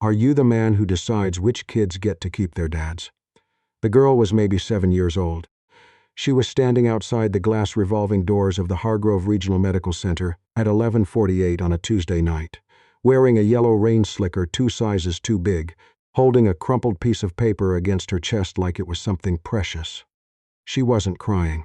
Are you the man who decides which kids get to keep their dads?" The girl was maybe 7 years old. She was standing outside the glass revolving doors of the Hargrove Regional Medical Center at 11:48 on a Tuesday night, wearing a yellow rain slicker 2 sizes too big, holding a crumpled piece of paper against her chest like it was something precious. She wasn't crying.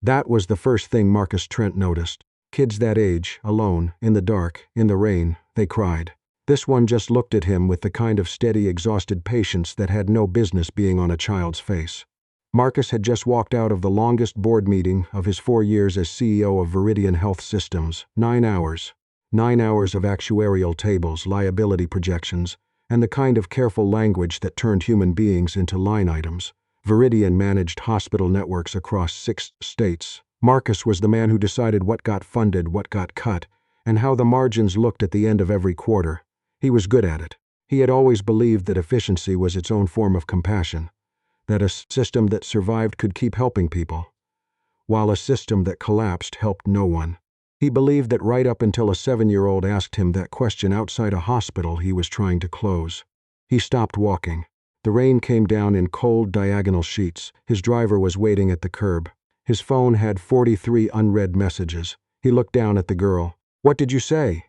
That was the first thing Marcus Trent noticed. Kids that age, alone, in the dark, in the rain, they cried. This one just looked at him with the kind of steady, exhausted patience that had no business being on a child's face. Marcus had just walked out of the longest board meeting of his 4 years as CEO of Viridian Health Systems. 9 hours. 9 hours of actuarial tables, liability projections, and the kind of careful language that turned human beings into line items. Viridian managed hospital networks across 6 states. Marcus was the man who decided what got funded, what got cut, and how the margins looked at the end of every quarter. He was good at it. He had always believed that efficiency was its own form of compassion, that a system that survived could keep helping people, while a system that collapsed helped no one. He believed that right up until a 7-year-old asked him that question outside a hospital he was trying to close. He stopped walking. The rain came down in cold, diagonal sheets. His driver was waiting at the curb. His phone had 43 unread messages. He looked down at the girl. "What did you say?"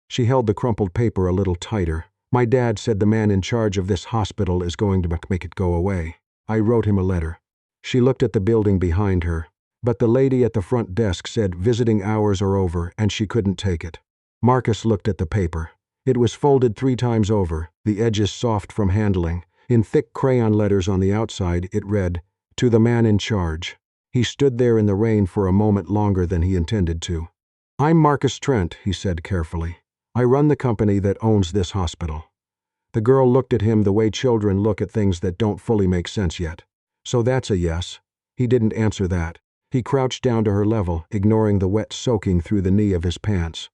She held the crumpled paper a little tighter. "My dad said the man in charge of this hospital is going to make it go away. I wrote him a letter." She looked at the building behind her, but the lady at the front desk said visiting hours are over and she couldn't take it. Marcus looked at the paper. It was folded 3 times over, the edges soft from handling. In thick crayon letters on the outside, it read, "To the man in charge." He stood there in the rain for a moment longer than he intended to. "I'm Marcus Trent," he said carefully. "I run the company that owns this hospital." The girl looked at him the way children look at things that don't fully make sense yet. "So that's a yes." He didn't answer that. He crouched down to her level, ignoring the wet soaking through the knee of his pants.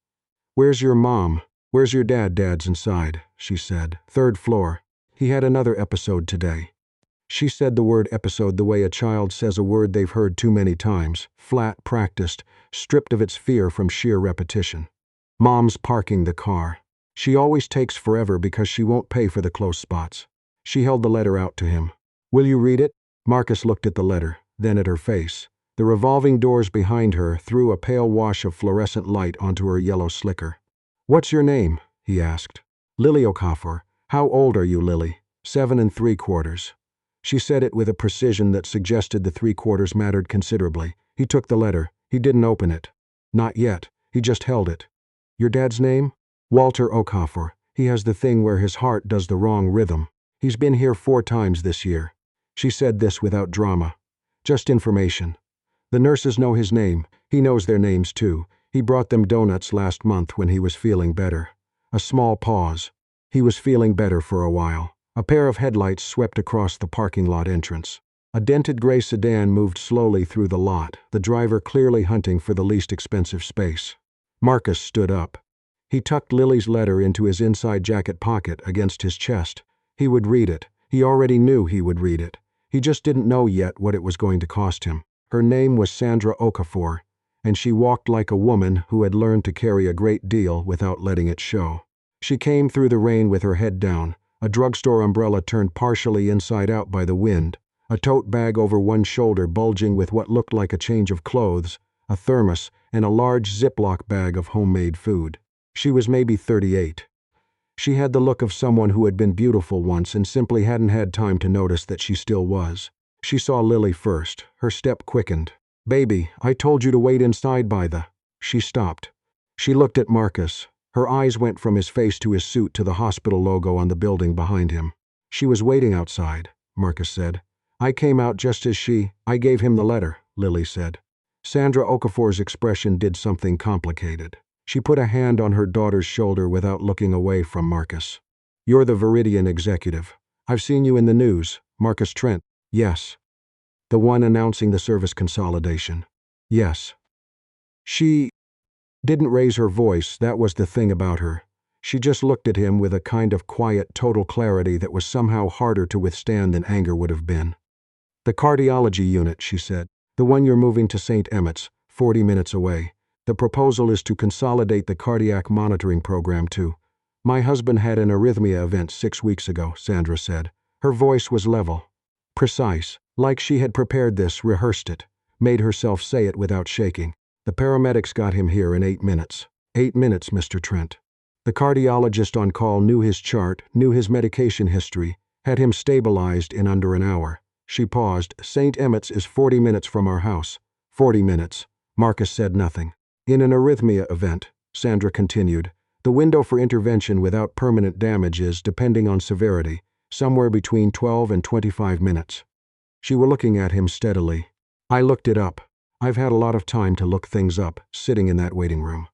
"Where's your mom? Where's your dad?" "Dad's inside," she said. "3rd floor. He had another episode today." She said the word episode the way a child says a word they've heard too many times, flat, practiced, stripped of its fear from sheer repetition. "Mom's parking the car. She always takes forever because she won't pay for the close spots." She held the letter out to him. "Will you read it?" Marcus looked at the letter, then at her face. The revolving doors behind her threw a pale wash of fluorescent light onto her yellow slicker. "What's your name?" he asked. "Lily Okafor. How old are you, Lily?" 7 3/4. She said it with a precision that suggested the 3/4 mattered considerably. He took the letter. He didn't open it. Not yet. He just held it. "Your dad's name?" "Walter Okafor. He has the thing where his heart does the wrong rhythm. He's been here 4 times this year." She said this without drama. "Just information. The nurses know his name. He knows their names too. He brought them donuts last month when he was feeling better." A small pause. He was feeling better for a while. A pair of headlights swept across the parking lot entrance. A dented gray sedan moved slowly through the lot, the driver clearly hunting for the least expensive space. Marcus stood up. He tucked Lily's letter into his inside jacket pocket against his chest. He would read it. He already knew he would read it. He just didn't know yet what it was going to cost him. Her name was Sandra Okafor, and she walked like a woman who had learned to carry a great deal without letting it show. She came through the rain with her head down, a drugstore umbrella turned partially inside out by the wind, a tote bag over one shoulder bulging with what looked like a change of clothes, a thermos, and a large Ziploc bag of homemade food. She was maybe 38. She had the look of someone who had been beautiful once and simply hadn't had time to notice that she still was. She saw Lily first. Her step quickened. "Baby, I told you to wait inside by the..." She stopped. She looked at Marcus. Her eyes went from his face to his suit to the hospital logo on the building behind him. "She was waiting outside," Marcus said. "I came out just as I gave him the letter," Lily said. Sandra Okafor's expression did something complicated. She put a hand on her daughter's shoulder without looking away from Marcus. "You're the Viridian executive. I've seen you in the news. Marcus Trent." "Yes." "The one announcing the service consolidation." "Yes." She didn't raise her voice, that was the thing about her. She just looked at him with a kind of quiet, total clarity that was somehow harder to withstand than anger would have been. "The cardiology unit," she said. "The one you're moving to St. Emmett's, 40 minutes away. The proposal is to consolidate the cardiac monitoring program too." My husband had an arrhythmia event 6 weeks ago, Sandra said. Her voice was level, precise, like she had prepared this, rehearsed it, made herself say it without shaking. The paramedics got him here in 8 minutes. 8 minutes, Mr. Trent. The cardiologist on call knew his chart, knew his medication history, had him stabilized in under an hour. She paused. St. Emmett's is 40 minutes from our house. 40 minutes. Marcus said nothing. In an arrhythmia event, Sandra continued, the window for intervention without permanent damage is, depending on severity, somewhere between 12 and 25 minutes. She was looking at him steadily. I looked it up. I've had a lot of time to look things up, sitting in that waiting room.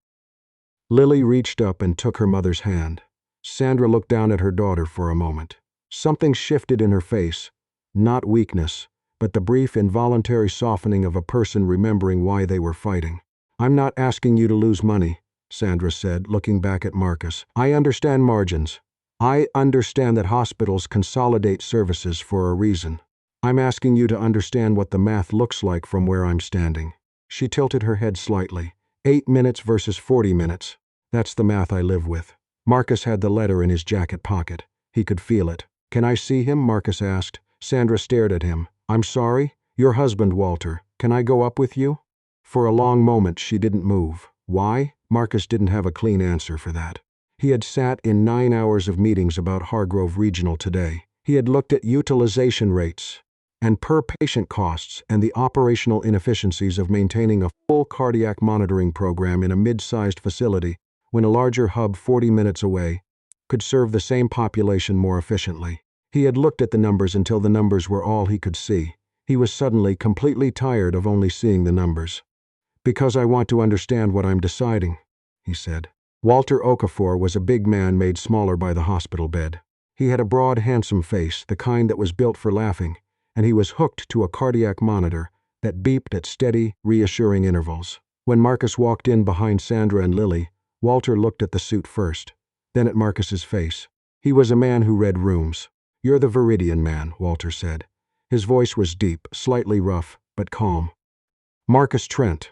Lily reached up and took her mother's hand. Sandra looked down at her daughter for a moment. Something shifted in her face. Not weakness, but the brief involuntary softening of a person remembering why they were fighting. I'm not asking you to lose money, Sandra said, looking back at Marcus. I understand margins. I understand that hospitals consolidate services for a reason. I'm asking you to understand what the math looks like from where I'm standing. She tilted her head slightly. 8 minutes versus 40 minutes. That's the math I live with. Marcus had the letter in his jacket pocket. He could feel it. Can I see him? Marcus asked. Sandra stared at him. I'm sorry? Your husband, Walter. Can I go up with you? For a long moment she didn't move. Why? Marcus didn't have a clean answer for that. He had sat in 9 hours of meetings about Hargrove Regional today. He had looked at utilization rates and per-patient costs and the operational inefficiencies of maintaining a full cardiac monitoring program in a mid-sized facility when a larger hub 40 minutes away could serve the same population more efficiently. He had looked at the numbers until the numbers were all he could see. He was suddenly completely tired of only seeing the numbers. Because I want to understand what I'm deciding, he said. Walter Okafor was a big man made smaller by the hospital bed. He had a broad, handsome face, the kind that was built for laughing, and he was hooked to a cardiac monitor that beeped at steady, reassuring intervals. When Marcus walked in behind Sandra and Lily, Walter looked at the suit first, then at Marcus's face. He was a man who read rooms. You're the Viridian man, Walter said. His voice was deep, slightly rough, but calm. Marcus Trent.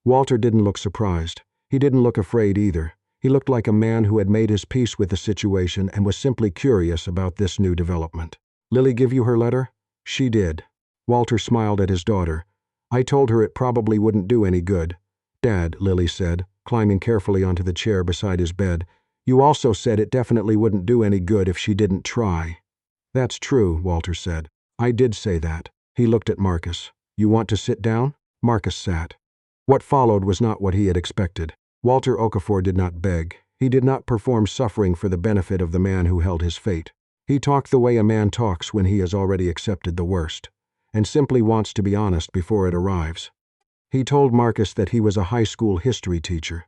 Walter didn't look surprised. He didn't look afraid either. He looked like a man who had made his peace with the situation and was simply curious about this new development. Lily give you her letter? She did. Walter smiled at his daughter. I told her it probably wouldn't do any good. Dad, Lily said, climbing carefully onto the chair beside his bed, you also said it definitely wouldn't do any good if she didn't try. That's true, Walter said. I did say that. He looked at Marcus. You want to sit down? Marcus sat. What followed was not what he had expected. Walter Okafor did not beg. He did not perform suffering for the benefit of the man who held his fate. He talked the way a man talks when he has already accepted the worst, and simply wants to be honest before it arrives. He told Marcus that he was a high school history teacher,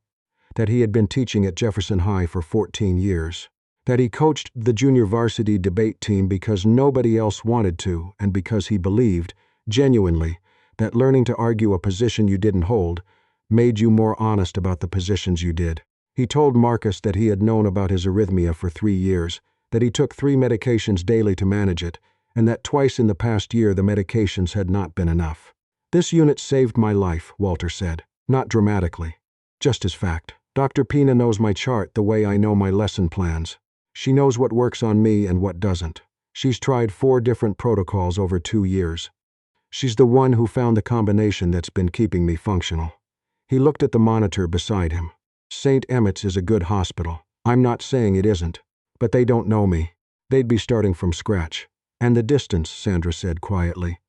that he had been teaching at Jefferson High for 14 years, that he coached the junior varsity debate team because nobody else wanted to and because he believed, genuinely, that learning to argue a position you didn't hold made you more honest about the positions you did. He told Marcus that he had known about his arrhythmia for 3 years, that he took 3 medications daily to manage it, and that twice in the past year the medications had not been enough. This unit saved my life, Walter said. Not dramatically. Just as fact. Dr. Pina knows my chart the way I know my lesson plans. She knows what works on me and what doesn't. She's tried 4 different protocols over 2 years. She's the one who found the combination that's been keeping me functional. He looked at the monitor beside him. St. Emmett's is a good hospital. I'm not saying it isn't. But they don't know me. They'd be starting from scratch. And the distance, Sandra said quietly.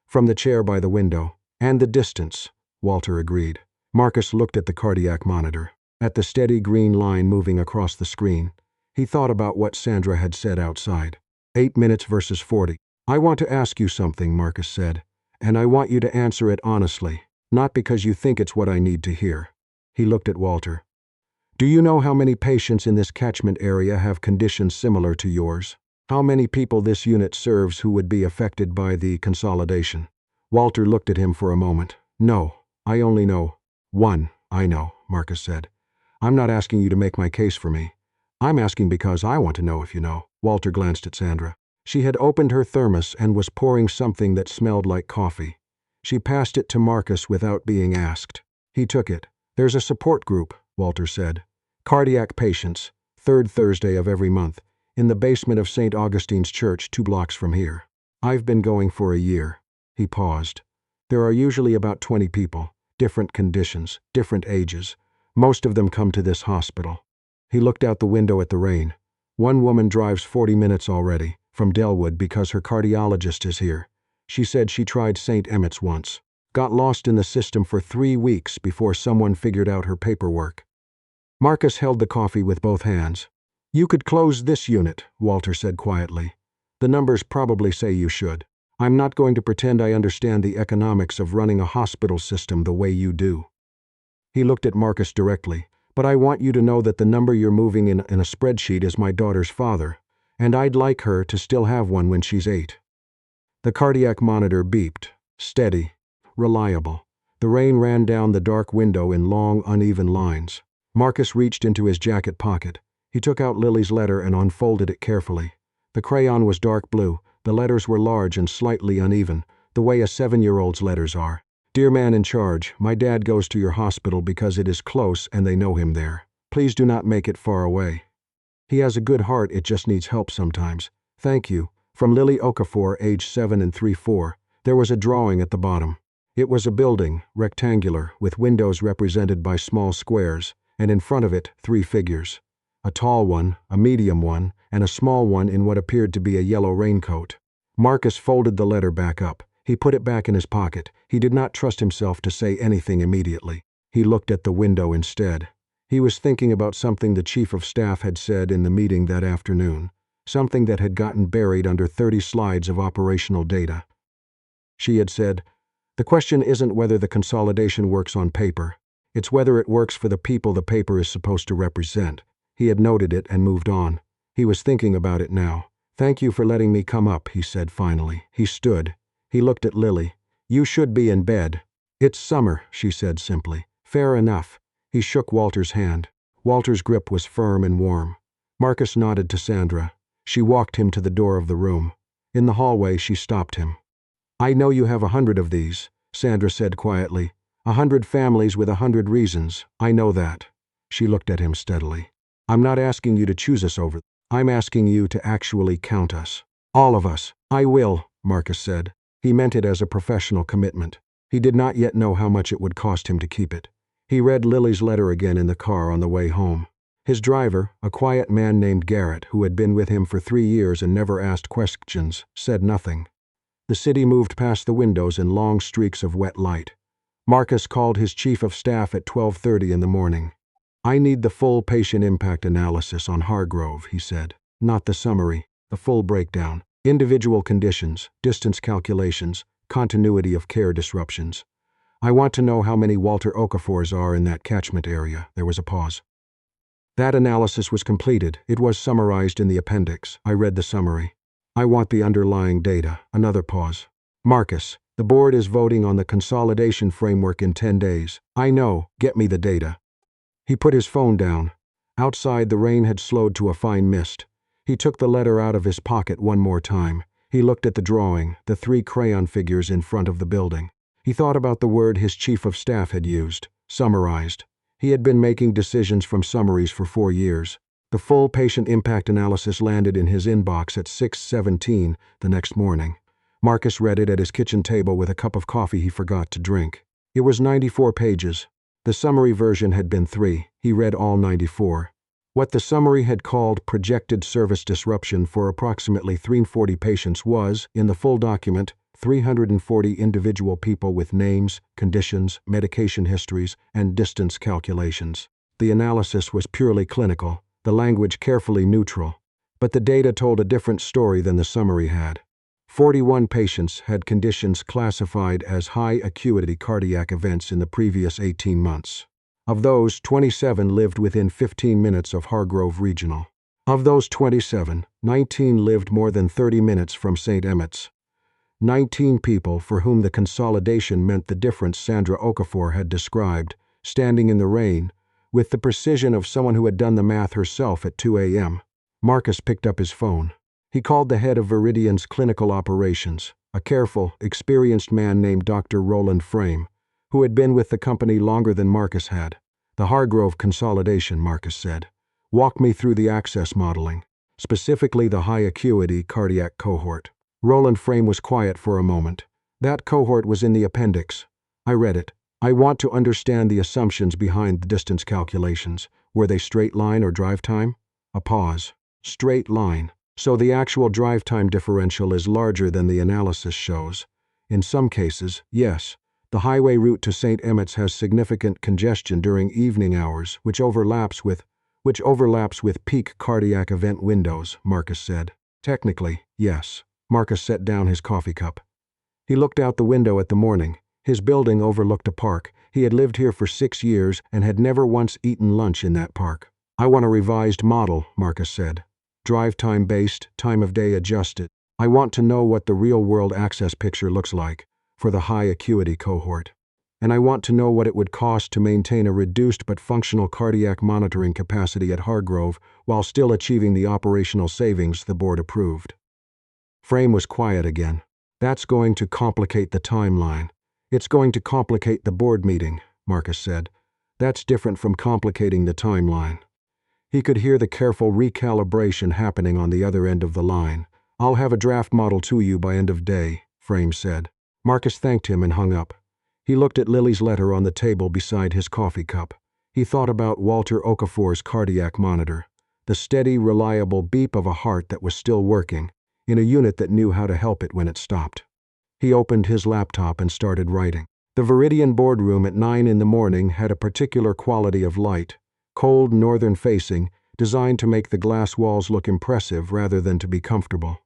From the chair by the window. And the distance, Walter agreed. Marcus looked at the cardiac monitor, at the steady green line moving across the screen. He thought about what Sandra had said outside. 8 minutes versus 40. I want to ask you something, Marcus said. And I want you to answer it honestly, not because you think it's what I need to hear. He looked at Walter. Do you know how many patients in this catchment area have conditions similar to yours? How many people this unit serves who would be affected by the consolidation? Walter looked at him for a moment. No, I only know 1. I know, Marcus said. I'm not asking you to make my case for me. I'm asking because I want to know if you know. Walter glanced at Sandra. She had opened her thermos and was pouring something that smelled like coffee. She passed it to Marcus without being asked. He took it. There's a support group, Walter said. Cardiac patients, third Thursday of every month, in the basement of St. Augustine's Church 2 blocks from here. I've been going for a year." He paused. "There are usually about 20 people, different conditions, different ages. Most of them come to this hospital." He looked out the window at the rain. "One woman drives 40 minutes already, from Delwood because her cardiologist is here. She said she tried St. Emmett's once. Got lost in the system for 3 weeks before someone figured out her paperwork." Marcus held the coffee with both hands. "You could close this unit," Walter said quietly. "The numbers probably say you should. I'm not going to pretend I understand the economics of running a hospital system the way you do." He looked at Marcus directly. "But I want you to know that the number you're moving in a spreadsheet is my daughter's father, and I'd like her to still have one when she's 8. The cardiac monitor beeped. Steady. Reliable. The rain ran down the dark window in long, uneven lines. Marcus reached into his jacket pocket. He took out Lily's letter and unfolded it carefully. The crayon was dark blue. The letters were large and slightly uneven, the way a 7-year-old's letters are. "Dear man in charge, my dad goes to your hospital because it is close and they know him there. Please do not make it far away. He has a good heart, it just needs help sometimes. Thank you. From Lily Okafor, age 7 3/4. There was a drawing at the bottom. It was a building, rectangular, with windows represented by small squares, and in front of it 3 figures. A tall one, a medium one, and a small one in what appeared to be a yellow raincoat." Marcus folded the letter back up. He put it back in his pocket. He did not trust himself to say anything immediately. He looked at the window instead. He was thinking about something the chief of staff had said in the meeting that afternoon, something that had gotten buried under 30 slides of operational data. She had said, "The question isn't whether the consolidation works on paper. It's whether it works for the people the paper is supposed to represent." He had noted it and moved on. He was thinking about it now. "Thank you for letting me come up," he said finally. He stood. He looked at Lily. "You should be in bed." "It's summer," she said simply. "Fair enough." He shook Walter's hand. Walter's grip was firm and warm. Marcus nodded to Sandra. She walked him to the door of the room. In the hallway, she stopped him. "I know you have 100 of these," Sandra said quietly. 100 families with 100 reasons. I know that." She looked at him steadily. "I'm not asking you to choose us over. I'm asking you to actually count us. All of us." "I will," Marcus said. He meant it as a professional commitment. He did not yet know how much it would cost him to keep it. He read Lily's letter again in the car on the way home. His driver, a quiet man named Garrett, who had been with him for 3 years and never asked questions, said nothing. The city moved past the windows in long streaks of wet light. Marcus called his chief of staff at 12:30 in the morning. "I need the full patient impact analysis on Hargrove," he said. "Not the summary, the full breakdown. Individual conditions, distance calculations, continuity of care disruptions. I want to know how many Walter Okafors are in that catchment area." There was a pause. "That analysis was completed. It was summarized in the appendix. I read the summary. I want the underlying data." Another pause. "Marcus, the board is voting on the consolidation framework in 10 days. I know. Get me the data." He put his phone down. Outside, the rain had slowed to a fine mist. He took the letter out of his pocket one more time. He looked at the drawing, the 3 crayon figures in front of the building. He thought about the word his chief of staff had used, summarized. He had been making decisions from summaries for 4 years. The full patient impact analysis landed in his inbox at 6:17 the next morning. Marcus read it at his kitchen table with a cup of coffee he forgot to drink. It was 94 pages. The summary version had been 3. He read all 94. What the summary had called projected service disruption for approximately 340 patients was, in the full document, 340 individual people with names, conditions, medication histories, and distance calculations. The analysis was purely clinical, the language carefully neutral, but the data told a different story than the summary had. 41 patients had conditions classified as high-acuity cardiac events in the previous 18 months. Of those, 27 lived within 15 minutes of Hargrove Regional. Of those 27, 19 lived more than 30 minutes from St. Emmett's. 19 people for whom the consolidation meant the difference Sandra Okafor had described, standing in the rain, with the precision of someone who had done the math herself at 2 a.m. Marcus picked up his phone. He called the head of Viridian's clinical operations, a careful, experienced man named Dr. Roland Frame, who had been with the company longer than Marcus had. "The Hargrove consolidation," Marcus said. Walk me through the access modeling, specifically the high-acuity cardiac cohort. Roland Frame was quiet for a moment. That cohort was in the appendix. I read it. I want to understand the assumptions behind the distance calculations. Were they straight line or drive time? A pause. Straight line. So the actual drive time differential is larger than the analysis shows. In some cases, yes. The highway route to St. Emmett's has significant congestion during evening hours, which overlaps with peak cardiac event windows, Marcus said. Technically, yes. Marcus set down his coffee cup. He looked out the window at the morning. His building overlooked a park. He had lived here for 6 years and had never once eaten lunch in that park. I want a revised model, Marcus said. Drive time based, time of day adjusted. I want to know what the real-world access picture looks like for the high-acuity cohort. And I want to know what it would cost to maintain a reduced but functional cardiac monitoring capacity at Hargrove while still achieving the operational savings the board approved. Frame was quiet again. That's going to complicate the timeline. It's going to complicate the board meeting, Marcus said. That's different from complicating the timeline. He could hear the careful recalibration happening on the other end of the line. I'll have a draft model to you by end of day, Frame said. Marcus thanked him and hung up. He looked at Lily's letter on the table beside his coffee cup. He thought about Walter Okafor's cardiac monitor, the steady, reliable beep of a heart that was still working, in a unit that knew how to help it when it stopped. He opened his laptop and started writing. The Viridian boardroom at 9 in the morning had a particular quality of light, cold, northern-facing, designed to make the glass walls look impressive rather than to be comfortable.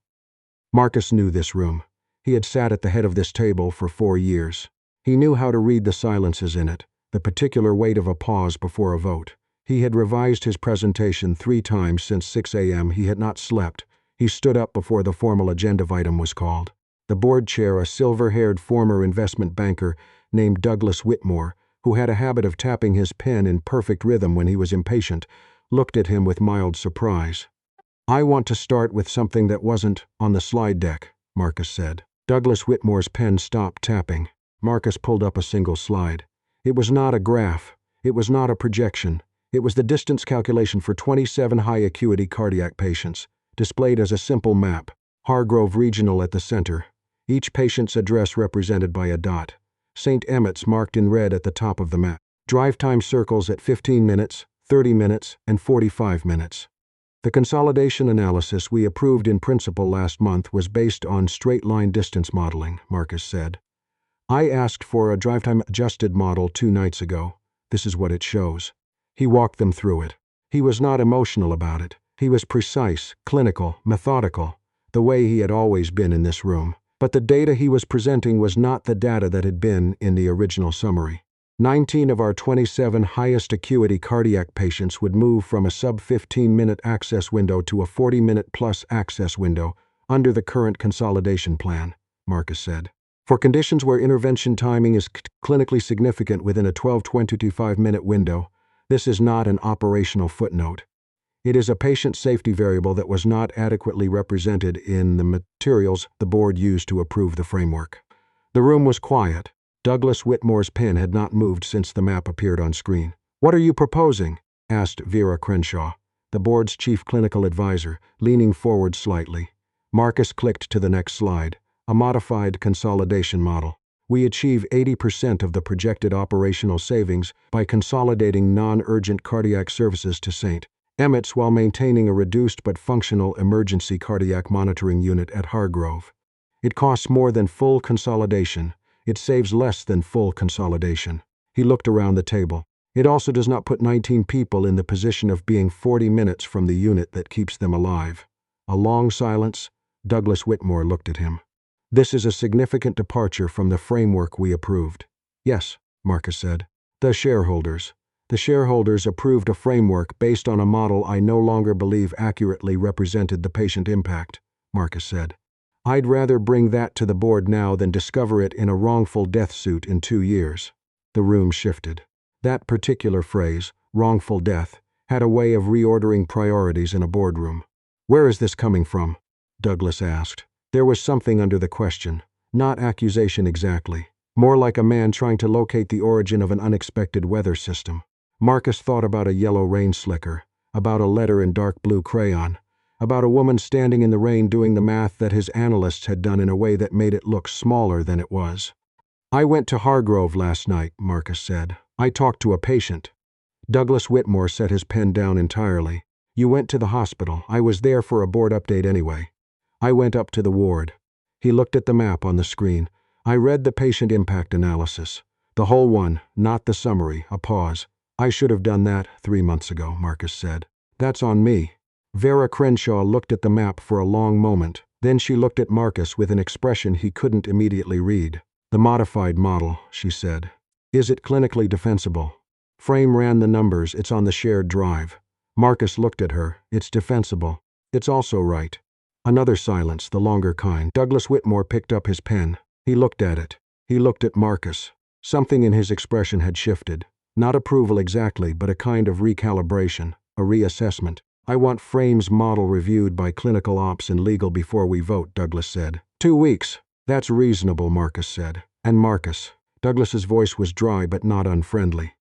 Marcus knew this room. He had sat at the head of this table for 4 years. He knew how to read the silences in it, the particular weight of a pause before a vote. He had revised his presentation 3 times since 6 a.m. He had not slept. He stood up before the formal agenda item was called. The board chair, a silver-haired former investment banker named Douglas Whitmore, who had a habit of tapping his pen in perfect rhythm when he was impatient, looked at him with mild surprise. I want to start with something that wasn't on the slide deck, Marcus said. Douglas Whitmore's pen stopped tapping. Marcus pulled up a single slide. It was not a graph. It was not a projection. It was the distance calculation for 27 high-acuity cardiac patients, displayed as a simple map. Hargrove Regional at the center. Each patient's address represented by a dot. St. Emmett's marked in red at the top of the map. Drive time circles at 15 minutes, 30 minutes, and 45 minutes. The consolidation analysis we approved in principle last month was based on straight-line distance modeling, Marcus said. I asked for a drive time adjusted model 2 nights ago. This is what it shows. He walked them through it. He was not emotional about it. He was precise, clinical, methodical, the way he had always been in this room. But the data he was presenting was not the data that had been in the original summary. 19 of our 27 highest acuity cardiac patients would move from a sub-15-minute access window to a 40-minute plus access window under the current consolidation plan, Marcus said. For conditions where intervention timing is clinically significant within a 12-25-minute window, this is not an operational footnote. It is a patient safety variable that was not adequately represented in the materials the board used to approve the framework. The room was quiet. Douglas Whitmore's pen had not moved since the map appeared on screen. What are you proposing? Asked Vera Crenshaw, the board's chief clinical advisor, leaning forward slightly. Marcus clicked to the next slide, a modified consolidation model. We achieve 80% of the projected operational savings by consolidating non-urgent cardiac services to St. Emmett's while maintaining a reduced but functional emergency cardiac monitoring unit at Hargrove. It costs more than full consolidation. It saves less than full consolidation. He looked around the table. It also does not put 19 people in the position of being 40 minutes from the unit that keeps them alive. A long silence. Douglas Whitmore looked at him. This is a significant departure from the framework we approved. Yes, Marcus said. The shareholders approved a framework based on a model I no longer believe accurately represented the patient impact, Marcus said. I'd rather bring that to the board now than discover it in a wrongful death suit in 2 years. The room shifted. That particular phrase, wrongful death, had a way of reordering priorities in a boardroom. Where is this coming from? Douglas asked. There was something under the question, not accusation exactly, more like a man trying to locate the origin of an unexpected weather system. Marcus thought about a yellow rain slicker, about a letter in dark blue crayon, about a woman standing in the rain doing the math that his analysts had done in a way that made it look smaller than it was. "I went to Hargrove last night," Marcus said. "I talked to a patient." Douglas Whitmore set his pen down entirely. "You went to the hospital. I was there for a board update anyway. I went up to the ward." He looked at the map on the screen. "I read the patient impact analysis. The whole one, not the summary." A pause. "I should have done that 3 months ago," Marcus said. "That's on me." Vera Crenshaw looked at the map for a long moment. Then she looked at Marcus with an expression he couldn't immediately read. "The modified model," she said. "Is it clinically defensible?" Frame ran the numbers. "It's on the shared drive." Marcus looked at her. "It's defensible. It's also right." Another silence, the longer kind. Douglas Whitmore picked up his pen. He looked at it. He looked at Marcus. Something in his expression had shifted. Not approval exactly, but a kind of recalibration, a reassessment. "I want Frame's model reviewed by clinical ops and legal before we vote," Douglas said. 2 weeks. "That's reasonable," Marcus said. "And Marcus." Douglas's voice was dry but not unfriendly.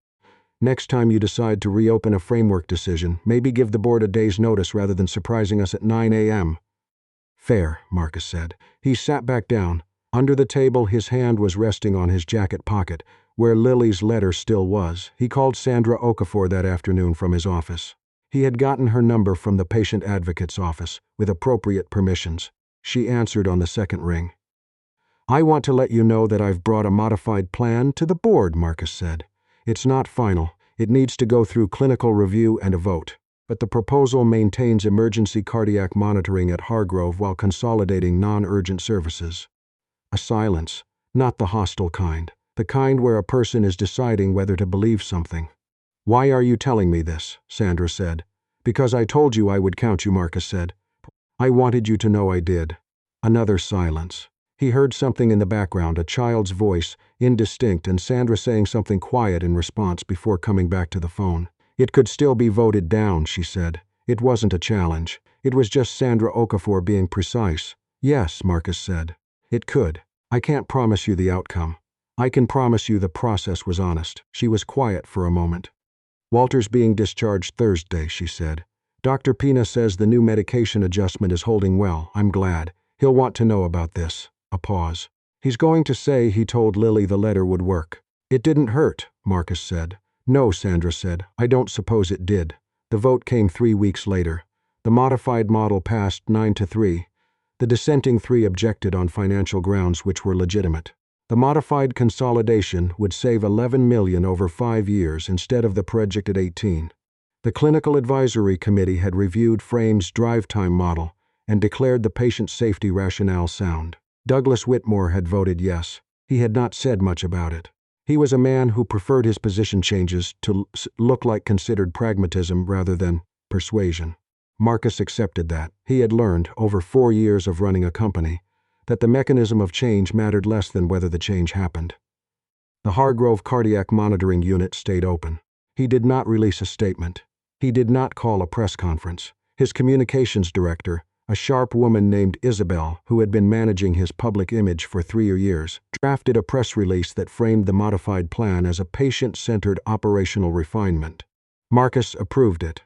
"Next time you decide to reopen a framework decision, maybe give the board a day's notice rather than surprising us at 9 a.m. "Fair," Marcus said. He sat back down. Under the table, his hand was resting on his jacket pocket, where Lily's letter still was. He called Sandra Okafor that afternoon from his office. He had gotten her number from the patient advocate's office, with appropriate permissions. She answered on the second ring. "I want to let you know that I've brought a modified plan to the board," Marcus said. "It's not final. It needs to go through clinical review and a vote. But the proposal maintains emergency cardiac monitoring at Hargrove while consolidating non-urgent services." A silence, not the hostile kind, the kind where a person is deciding whether to believe something. "Why are you telling me this?" Sandra said. "Because I told you I would count you," Marcus said. "I wanted you to know I did." Another silence. He heard something in the background, a child's voice, indistinct, and Sandra saying something quiet in response before coming back to the phone. "It could still be voted down," she said. It wasn't a challenge. It was just Sandra Okafor being precise. "Yes," Marcus said. "It could. I can't promise you the outcome. I can promise you the process was honest." She was quiet for a moment. "Walter's being discharged Thursday," she said. "Dr. Pina says the new medication adjustment is holding well. I'm glad. He'll want to know about this." A pause. "He's going to say he told Lily the letter would work." "It didn't hurt," Marcus said. "No," Sandra said. "I don't suppose it did." The vote came 3 weeks later. The modified model passed 9-3. The dissenting 3 objected on financial grounds which were legitimate. The modified consolidation would save $11 million over 5 years instead of the projected 18. The Clinical Advisory Committee had reviewed Frame's drive time model and declared the patient safety rationale sound. Douglas Whitmore had voted yes. He had not said much about it. He was a man who preferred his position changes to look like considered pragmatism rather than persuasion. Marcus accepted that. He had learned, over 4 years of running a company, that the mechanism of change mattered less than whether the change happened. The Hargrove Cardiac Monitoring Unit stayed open. He did not release a statement. He did not call a press conference. His communications director, a sharp woman named Isabel, who had been managing his public image for 3 years, drafted a press release that framed the modified plan as a patient-centered operational refinement. Marcus approved it.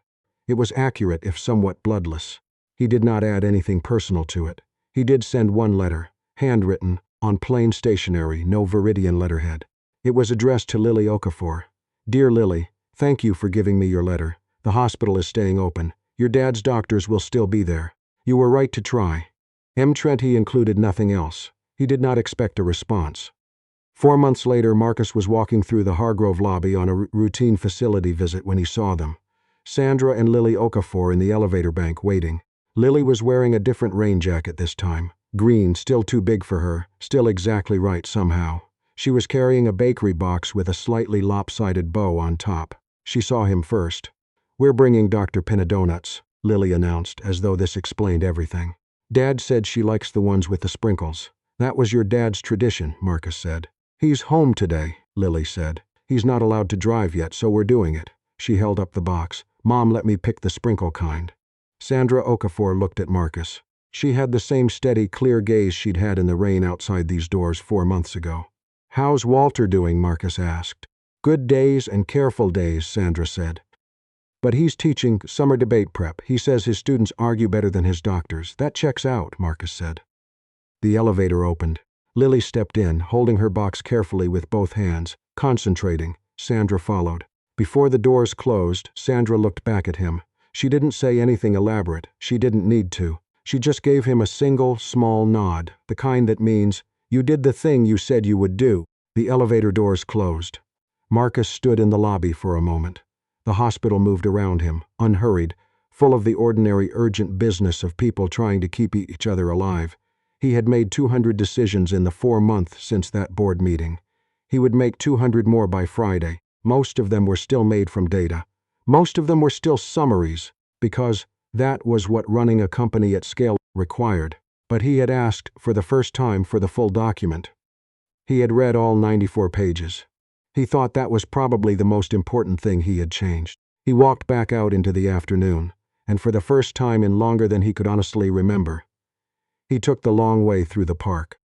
It was accurate if somewhat bloodless. He did not add anything personal to it. He did send one letter, handwritten, on plain stationery, no Viridian letterhead. It was addressed to Lily Okafor. "Dear Lily, thank you for giving me your letter. The hospital is staying open. Your dad's doctors will still be there. You were right to try." Trenti included nothing else. He did not expect a response. 4 months later, Marcus was walking through the Hargrove lobby on a routine facility visit when he saw them. Sandra and Lily Okafor in the elevator bank waiting. Lily was wearing a different rain jacket this time. Green, still too big for her, still exactly right somehow. She was carrying a bakery box with a slightly lopsided bow on top. She saw him first. "We're bringing Dr. Pina donuts," Lily announced, as though this explained everything. "Dad said she likes the ones with the sprinkles." "That was your dad's tradition," Marcus said. "He's home today," Lily said. "He's not allowed to drive yet, so we're doing it." She held up the box. "Mom let me pick the sprinkle kind." Sandra Okafor looked at Marcus. She had the same steady, clear gaze she'd had in the rain outside these doors 4 months ago. "How's Walter doing?" Marcus asked. "Good days and careful days," Sandra said. But he's teaching summer debate prep. He says his students argue better than his doctors. That checks out, Marcus said. The elevator opened. Lily stepped in, holding her box carefully with both hands, concentrating. Sandra followed. Before the doors closed, Sandra looked back at him. She didn't say anything elaborate. She didn't need to. She just gave him a single, small nod, the kind that means, "You did the thing you said you would do." The elevator doors closed. Marcus stood in the lobby for a moment. The hospital moved around him, unhurried, full of the ordinary urgent business of people trying to keep each other alive. He had made 200 decisions in the 4 months since that board meeting. He would make 200 more by Friday. Most of them were still made from data. Most of them were still summaries, because that was what running a company at scale required. But he had asked, for the first time, for the full document. He had read all 94 pages. He thought that was probably the most important thing he had changed. He walked back out into the afternoon, and for the first time in longer than he could honestly remember, he took the long way through the park.